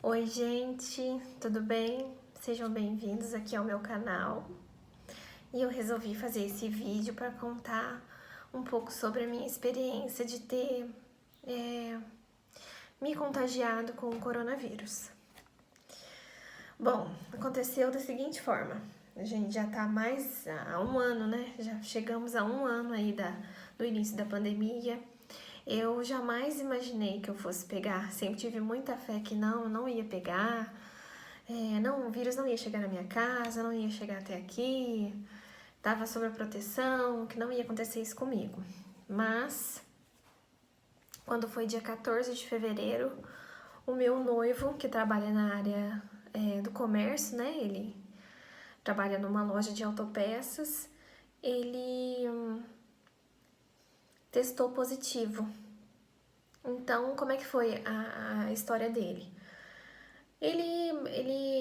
Oi, gente, tudo bem? Sejam bem-vindos aqui ao meu canal. E eu resolvi fazer esse vídeo para contar um pouco sobre a minha experiência de ter me contagiado com o coronavírus. Bom, aconteceu da seguinte forma: a gente já tá mais há um ano, né? Já chegamos a um ano aí do início da pandemia. Eu jamais imaginei que eu fosse pegar, sempre tive muita fé que não ia pegar, o vírus não ia chegar na minha casa, não ia chegar até aqui, tava sob a proteção, que não ia acontecer isso comigo. Mas, quando foi dia 14 de fevereiro, o meu noivo, que trabalha na área do comércio, né, ele trabalha numa loja de autopeças, ele testou positivo. Então, como é que foi a história dele?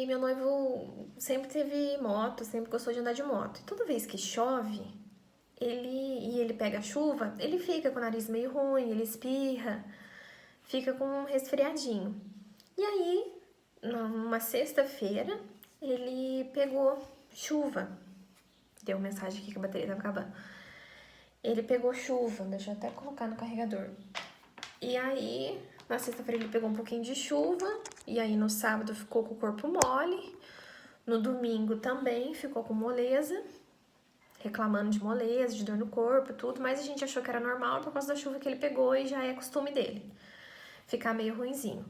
Meu noivo sempre teve moto, sempre gostou de andar de moto. E toda vez que chove, ele pega chuva, ele fica com o nariz meio ruim, ele espirra, fica com um resfriadinho. E aí, numa sexta-feira, ele pegou chuva. Deu mensagem aqui que a bateria tava acabando. Ele pegou chuva, deixa eu até colocar no carregador. E aí, na sexta-feira ele pegou um pouquinho de chuva, e aí no sábado ficou com o corpo mole, no domingo também ficou com moleza, reclamando de moleza, de dor no corpo, tudo, mas a gente achou que era normal por causa da chuva que ele pegou e já é costume dele, ficar meio ruinzinho.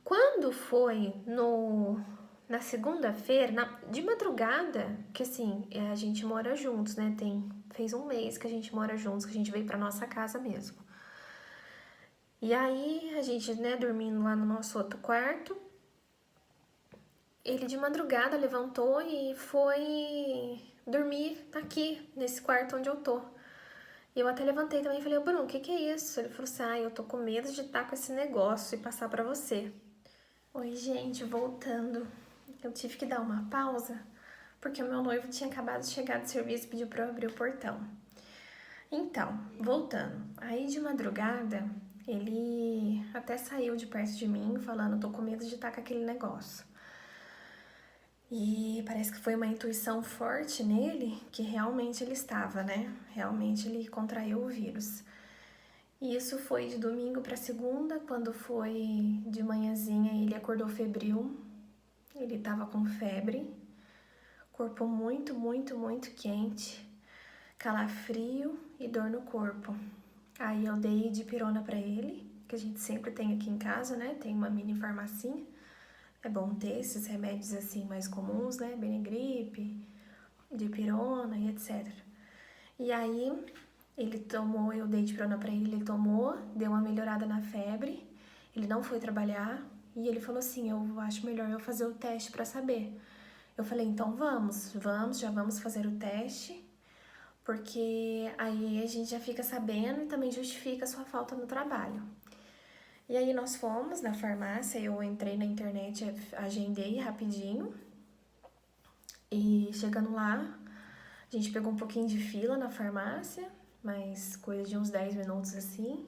Quando foi na segunda-feira, de madrugada, que assim, a gente mora juntos, né, fez um mês que a gente mora juntos, que a gente veio pra nossa casa mesmo. E aí, a gente, né, dormindo lá no nosso outro quarto, ele de madrugada levantou e foi dormir aqui, nesse quarto onde eu tô. E eu até levantei também e falei, Bruno, o que é isso? Ele falou assim, eu tô com medo de estar com esse negócio e passar pra você. Oi, gente, voltando. Eu tive que dar uma pausa, porque o meu noivo tinha acabado de chegar do serviço e pediu pra eu abrir o portão. Então, voltando. Aí de madrugada, ele até saiu de perto de mim, falando, tô com medo de estar com aquele negócio. E parece que foi uma intuição forte nele, que realmente ele estava, né? Realmente ele contraiu o vírus. E isso foi de domingo para segunda, quando foi de manhãzinha ele acordou febril, ele tava com febre, corpo muito, muito, muito quente, calafrio e dor no corpo. Aí eu dei dipirona pra ele, que a gente sempre tem aqui em casa, né? Tem uma mini farmacinha. É bom ter esses remédios assim mais comuns, né? Benegripe, dipirona e etc. E aí ele tomou, eu dei dipirona pra ele tomou, deu uma melhorada na febre. Ele não foi trabalhar e ele falou assim: "Eu acho melhor eu fazer o teste pra saber". Eu falei: "Então já vamos fazer o teste". Porque aí a gente já fica sabendo e também justifica a sua falta no trabalho. E aí nós fomos na farmácia, eu entrei na internet, agendei rapidinho. E chegando lá, a gente pegou um pouquinho de fila na farmácia, mas coisa de uns 10 minutos assim.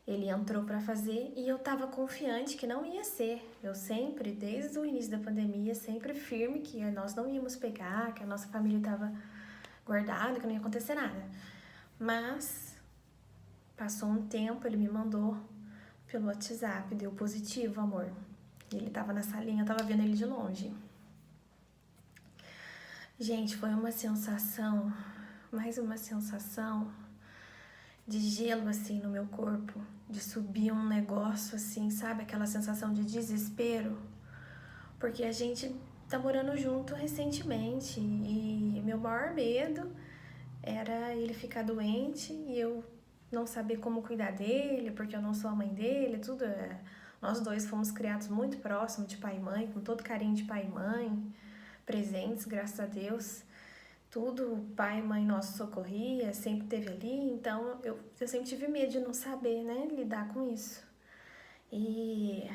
Ele entrou para fazer e eu tava confiante que não ia ser. Eu sempre, desde o início da pandemia, sempre firme que nós não íamos pegar, que a nossa família tava guardada, que não ia acontecer nada. Mas passou um tempo, ele me mandou pelo WhatsApp, deu positivo, amor. E ele tava na salinha, eu tava vendo ele de longe. Gente, foi uma sensação, mais uma sensação de gelo assim no meu corpo, de subir um negócio assim, sabe? Aquela sensação de desespero, porque a gente tá morando junto recentemente e meu maior medo era ele ficar doente e eu não saber como cuidar dele, porque eu não sou a mãe dele, tudo. Nós dois fomos criados muito próximos de pai e mãe, com todo carinho de pai e mãe, presentes, graças a Deus. Tudo, pai e mãe nosso socorria, sempre teve ali, então eu sempre tive medo de não saber, né, lidar com isso. E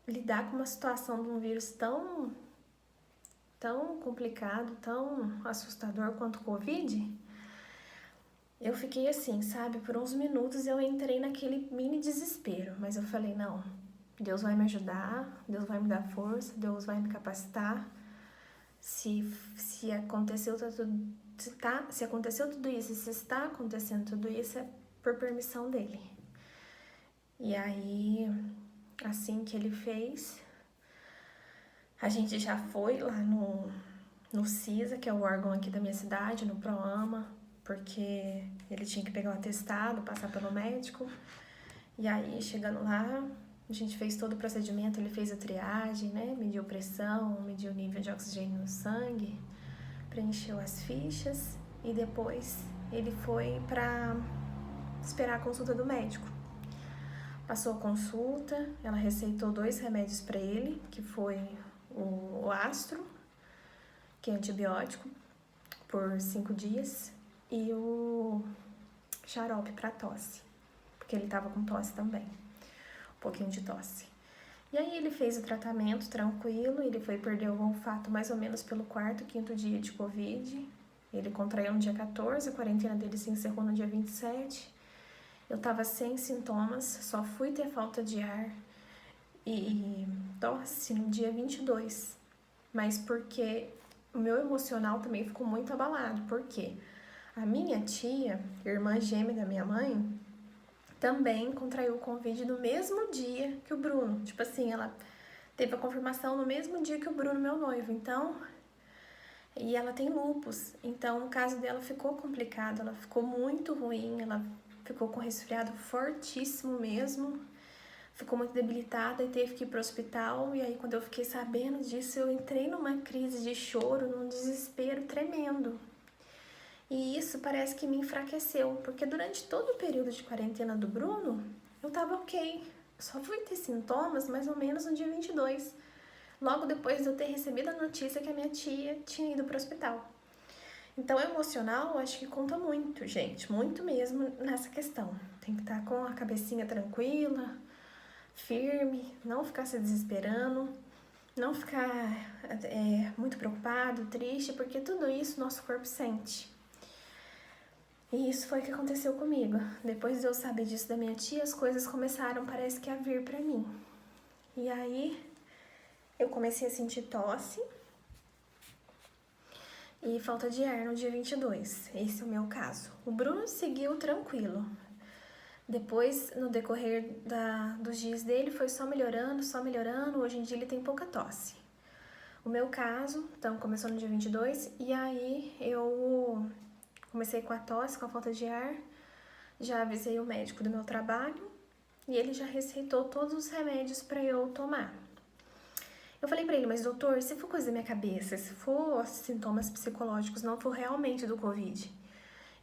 lidar com uma situação de um vírus tão complicado, tão assustador quanto o Covid, eu fiquei assim, sabe, por uns minutos eu entrei naquele mini desespero, mas eu falei, não, Deus vai me ajudar, Deus vai me dar força, Deus vai me capacitar. Se aconteceu tudo, se aconteceu tudo isso, se está acontecendo tudo isso, é por permissão dele. E aí, assim que ele fez, a gente já foi lá no CISA, que é o órgão aqui da minha cidade, no PROAMA, porque ele tinha que pegar o atestado, passar pelo médico. E aí, chegando lá, a gente fez todo o procedimento, ele fez a triagem, né? Mediu pressão, mediu o nível de oxigênio no sangue, preencheu as fichas e depois ele foi para esperar a consulta do médico. Passou a consulta, ela receitou 2 remédios para ele, que foi o Astro, que é antibiótico, por 5 dias, e o xarope para tosse, porque ele tava com tosse também, um pouquinho de tosse. E aí ele fez o tratamento tranquilo, ele foi perder o olfato mais ou menos pelo 4º, 5º dia de Covid. Ele contraiu no dia 14, a quarentena dele se encerrou no dia 27. Eu tava sem sintomas, só fui ter falta de ar e tosse no dia 22. Mas porque o meu emocional também ficou muito abalado, porque a minha tia, irmã gêmea da minha mãe, também contraiu o Covid no mesmo dia que o Bruno. Tipo assim, ela teve a confirmação no mesmo dia que o Bruno, meu noivo. Então, e ela tem lúpus. Então, o caso dela ficou complicado, ela ficou muito ruim, ela ficou com resfriado fortíssimo mesmo. Ficou muito debilitada e teve que ir pro hospital. E aí, quando eu fiquei sabendo disso, eu entrei numa crise de choro, num desespero tremendo. E isso parece que me enfraqueceu, porque durante todo o período de quarentena do Bruno, eu tava ok. Só fui ter sintomas mais ou menos no dia 22, logo depois de eu ter recebido a notícia que a minha tia tinha ido pro hospital. Então, o emocional, acho que conta muito, gente, muito mesmo nessa questão. Tem que estar com a cabecinha tranquila, firme, não ficar se desesperando, não ficar muito preocupado, triste, porque tudo isso nosso corpo sente. E isso foi o que aconteceu comigo. Depois de eu saber disso da minha tia, as coisas começaram, parece que, a vir pra mim. E aí, eu comecei a sentir tosse e falta de ar no dia 22. Esse é o meu caso. O Bruno seguiu tranquilo. Depois, no decorrer dos dias dele, foi só melhorando, só melhorando. Hoje em dia, ele tem pouca tosse. O meu caso, então, começou no dia 22, e aí eu comecei com a tosse, com a falta de ar, já avisei o médico do meu trabalho e ele já receitou todos os remédios para eu tomar. Eu falei para ele, mas doutor, se for coisa da minha cabeça, se for sintomas psicológicos, não for realmente do Covid.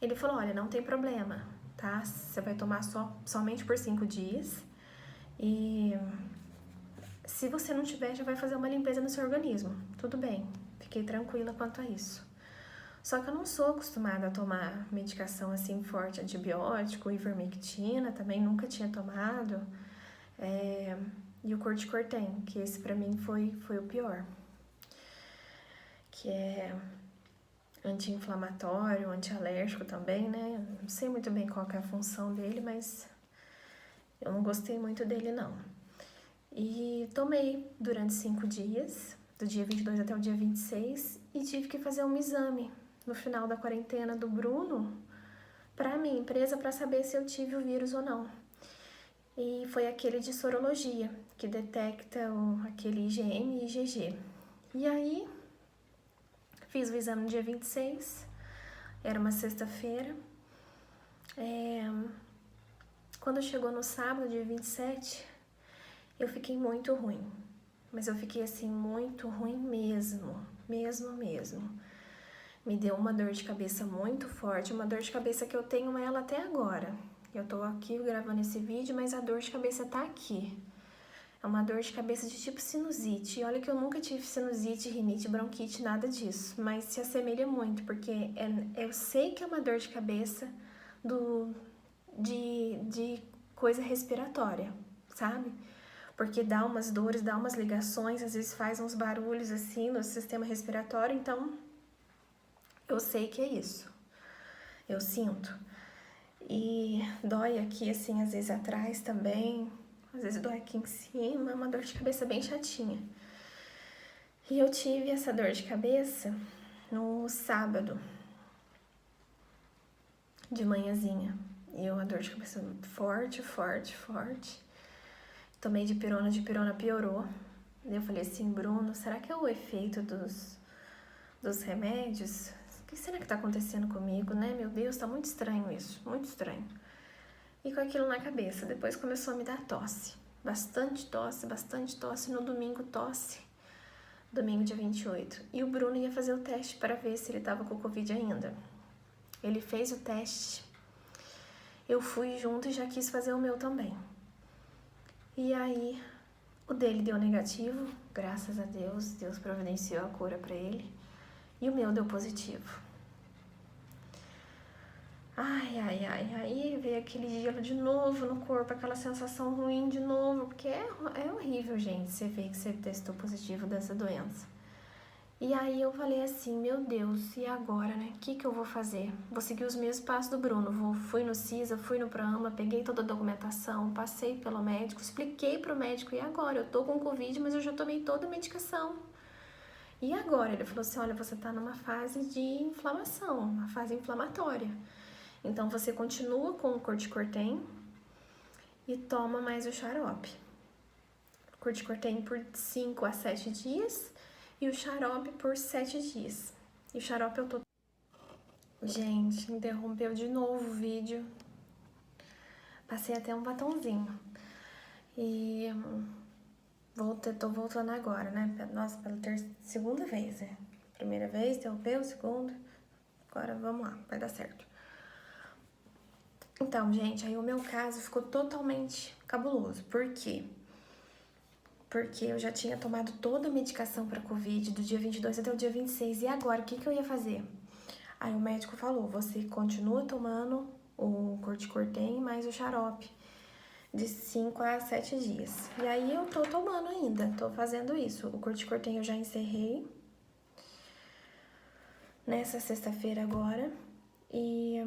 Ele falou, olha, não tem problema, tá? Você vai tomar somente por 5 dias e se você não tiver, já vai fazer uma limpeza no seu organismo. Tudo bem, fiquei tranquila quanto a isso. Só que eu não sou acostumada a tomar medicação assim forte, antibiótico, ivermectina, também nunca tinha tomado. E o corticosteroid, que esse pra mim foi o pior. Que é anti-inflamatório, anti-alérgico também, né? Não sei muito bem qual que é a função dele, mas eu não gostei muito dele, não. E tomei durante 5 dias, do dia 22 até o dia 26, e tive que fazer um exame no final da quarentena do Bruno para minha empresa para saber se eu tive o vírus ou não. E foi aquele de sorologia, que detecta aquele IgM e IgG. E aí, fiz o exame no dia 26, era uma sexta-feira. Quando chegou no sábado, dia 27, eu fiquei muito ruim. Mas eu fiquei assim, muito ruim mesmo. Me deu uma dor de cabeça muito forte, uma dor de cabeça que eu tenho ela até agora. Eu tô aqui gravando esse vídeo, mas a dor de cabeça tá aqui. É uma dor de cabeça de tipo sinusite. E olha que eu nunca tive sinusite, rinite, bronquite, nada disso. Mas se assemelha muito, porque eu sei que é uma dor de cabeça de coisa respiratória, sabe? Porque dá umas dores, dá umas ligações, às vezes faz uns barulhos assim no sistema respiratório, então eu sei que é isso. Eu sinto. E dói aqui, assim, às vezes atrás também. às vezes dói aqui em cima, é uma dor de cabeça bem chatinha. E eu tive essa dor de cabeça no sábado, de manhãzinha. E a dor de cabeça forte. Tomei dipirona piorou. Eu falei assim, Bruno, será que é o efeito dos remédios? O que será que tá acontecendo comigo, né? Meu Deus, tá muito estranho isso, muito estranho. E com aquilo na cabeça, depois começou a me dar tosse. Bastante tosse. No domingo, tosse. Domingo, dia 28. E o Bruno ia fazer o teste para ver se ele tava com Covid ainda. Ele fez o teste. Eu fui junto e já quis fazer o meu também. E aí, o dele deu negativo, graças a Deus. Deus providenciou a cura para ele. E o meu deu positivo. Aí veio aquele gelo de novo no corpo, aquela sensação ruim de novo, porque é horrível, gente, você ver que você testou positivo dessa doença. E aí eu falei assim, meu Deus, e agora, né? O que eu vou fazer? Vou seguir os mesmos passos do Bruno. Fui no CISA, fui no Proama, peguei toda a documentação, passei pelo médico, expliquei pro médico, e agora? Eu tô com Covid, mas eu já tomei toda a medicação. E agora? Ele falou assim, olha, você tá numa fase de inflamação, uma fase inflamatória. Então, você continua com o Corticortem e toma mais o xarope. Corticortem por 5 a 7 dias e o xarope por 7 dias. E o xarope eu tô... Gente, interrompeu de novo o vídeo. Passei até um batonzinho. E tô voltando agora, né? Nossa, pela segunda vez, né? Primeira vez, interrompeu, segunda. Agora vamos lá, vai dar certo. Então, gente, aí o meu caso ficou totalmente cabuloso. Por quê? Porque eu já tinha tomado toda a medicação para Covid do dia 22 até o dia 26. E agora, o que eu ia fazer? Aí o médico falou, você continua tomando o Corticortem mais o xarope de 5 a 7 dias. E aí eu tô tomando ainda, tô fazendo isso. O Corticortem eu já encerrei nessa sexta-feira agora. E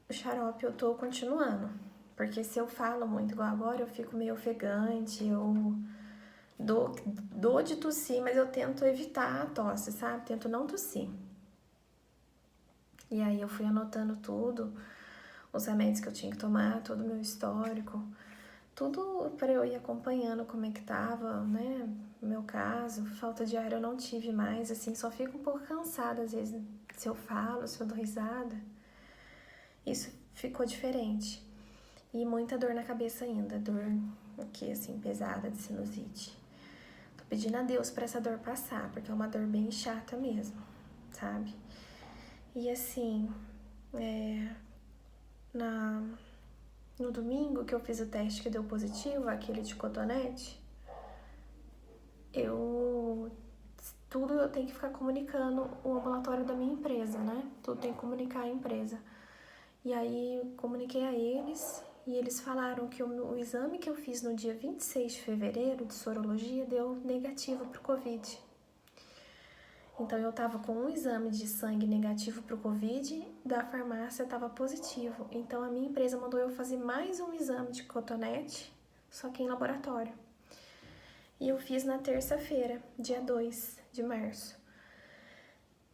o xarope eu tô continuando. Porque se eu falo muito igual agora, eu fico meio ofegante, eu dou de tossir, mas eu tento evitar a tosse, sabe? Tento não tossir. E aí eu fui anotando tudo, os remédios que eu tinha que tomar, todo o meu histórico, tudo para eu ir acompanhando como é que tava, né? No meu caso, falta de ar eu não tive mais, assim, só fico um pouco cansada às vezes, se eu falo, se eu dou risada. Isso ficou diferente. E muita dor na cabeça ainda, dor aqui, assim, pesada de sinusite. Tô pedindo a Deus pra essa dor passar, porque é uma dor bem chata mesmo, sabe? E assim, no domingo que eu fiz o teste que deu positivo, aquele de cotonete, tudo eu tenho que ficar comunicando o ambulatório da minha empresa, né? Tudo tem que comunicar a empresa. E aí, comuniquei a eles e eles falaram que o exame que eu fiz no dia 26 de fevereiro, de sorologia, deu negativo pro Covid. Então, eu tava com um exame de sangue negativo pro Covid, da farmácia tava positivo. Então, a minha empresa mandou eu fazer mais um exame de cotonete, só que em laboratório. E eu fiz na terça-feira, dia 2 de março.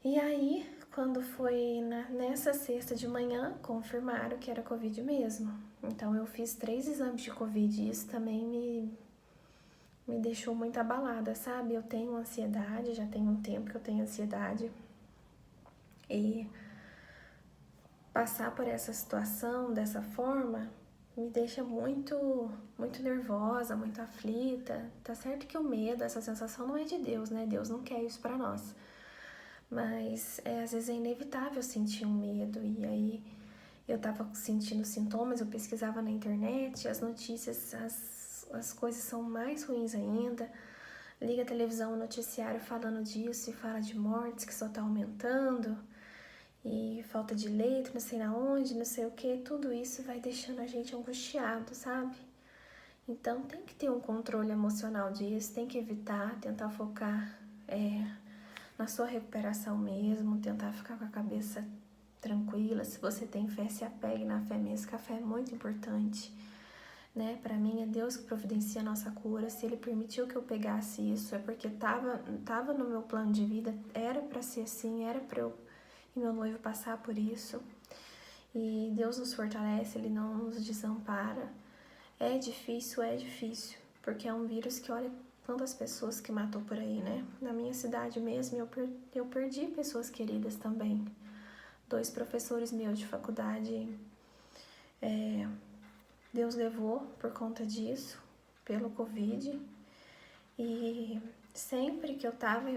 E aí, quando foi nessa sexta de manhã, confirmaram que era Covid mesmo. Então, eu fiz 3 exames de Covid e isso também me deixou muito abalada, sabe? Eu tenho ansiedade, já tem um tempo que eu tenho ansiedade. E passar por essa situação dessa forma me deixa muito nervosa, muito aflita. Tá certo que o medo, essa sensação não é de Deus, né? Deus não quer isso pra nós. Mas às vezes é inevitável sentir um medo. E aí eu tava sentindo sintomas, eu pesquisava na internet, as notícias, as coisas são mais ruins ainda. Liga a televisão, o noticiário falando disso e fala de mortes que só tá aumentando. E falta de leito, não sei na onde, não sei o que. Tudo isso vai deixando a gente angustiado, sabe? Então tem que ter um controle emocional disso, tem que evitar, tentar focar na sua recuperação mesmo, tentar ficar com a cabeça tranquila. Se você tem fé, se apegue na fé mesmo, que a fé é muito importante. né? Para mim é Deus que providencia a nossa cura. Se Ele permitiu que eu pegasse isso, é porque tava no meu plano de vida, era para ser assim, era para eu e meu noivo passar por isso. E Deus nos fortalece, Ele não nos desampara. É difícil, porque é um vírus que olha quantas pessoas que matou por aí, né? Na minha cidade mesmo, eu perdi pessoas queridas também. 2 professores meus de faculdade, Deus levou por conta disso, pelo Covid. E sempre que eu tava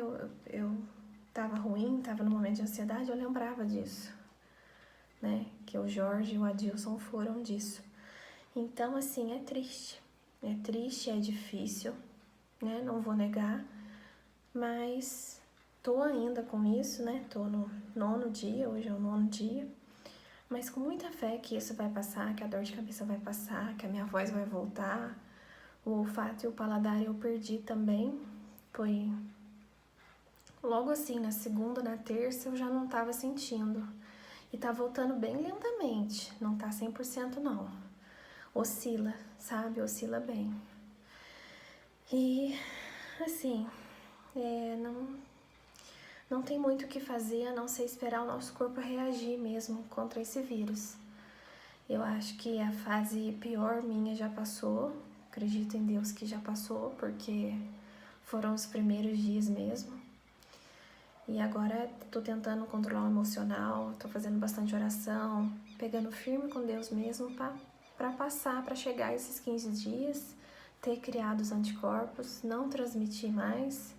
ruim, tava no momento de ansiedade, eu lembrava disso, né? Que o Jorge e o Adilson foram disso. Então, assim, é triste, é difícil, né? Não vou negar, mas tô ainda com isso, né? Tô no 9º dia, hoje é o 9º dia, mas com muita fé que isso vai passar, que a dor de cabeça vai passar, que a minha voz vai voltar. O olfato e o paladar eu perdi também, foi logo assim, na segunda, na terça eu já não tava sentindo. E tá voltando bem lentamente, não tá 100% não. Oscila, sabe? Oscila bem. E, assim, não tem muito o que fazer a não ser esperar o nosso corpo reagir mesmo contra esse vírus. Eu acho que a fase pior minha já passou, acredito em Deus que já passou, porque foram os primeiros dias mesmo. E agora tô tentando controlar o emocional, tô fazendo bastante oração, pegando firme com Deus mesmo para passar, para chegar esses 15 dias, ter criado os anticorpos, não transmitir mais,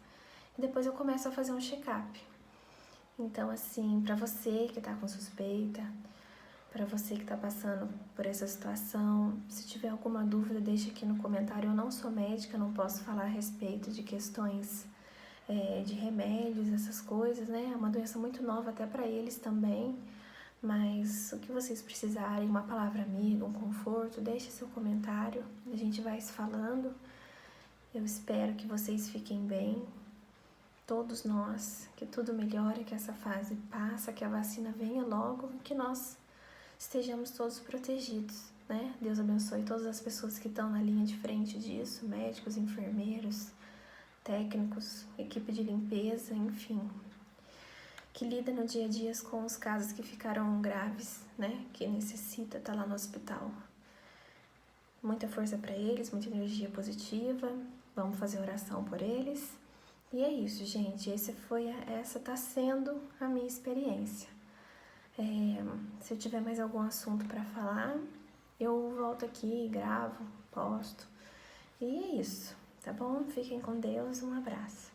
e depois eu começo a fazer um check-up. Então, assim, para você que tá com suspeita, para você que tá passando por essa situação, se tiver alguma dúvida, deixa aqui no comentário. Eu não sou médica, não posso falar a respeito de questões de remédios, essas coisas, né? É uma doença muito nova até para eles também. Mas o que vocês precisarem, uma palavra amiga, um conforto, deixe seu comentário, a gente vai se falando. Eu espero que vocês fiquem bem, todos nós, que tudo melhore, que essa fase passe, que a vacina venha logo, que nós estejamos todos protegidos, né? Deus abençoe todas as pessoas que estão na linha de frente disso, médicos, enfermeiros, técnicos, equipe de limpeza, enfim, que lida no dia a dia com os casos que ficaram graves, né? Que necessita estar lá no hospital. Muita força para eles, muita energia positiva. Vamos fazer oração por eles. E é isso, gente. Essa tá sendo a minha experiência. Se eu tiver mais algum assunto para falar, eu volto aqui, gravo, posto. E é isso, tá bom? Fiquem com Deus, um abraço.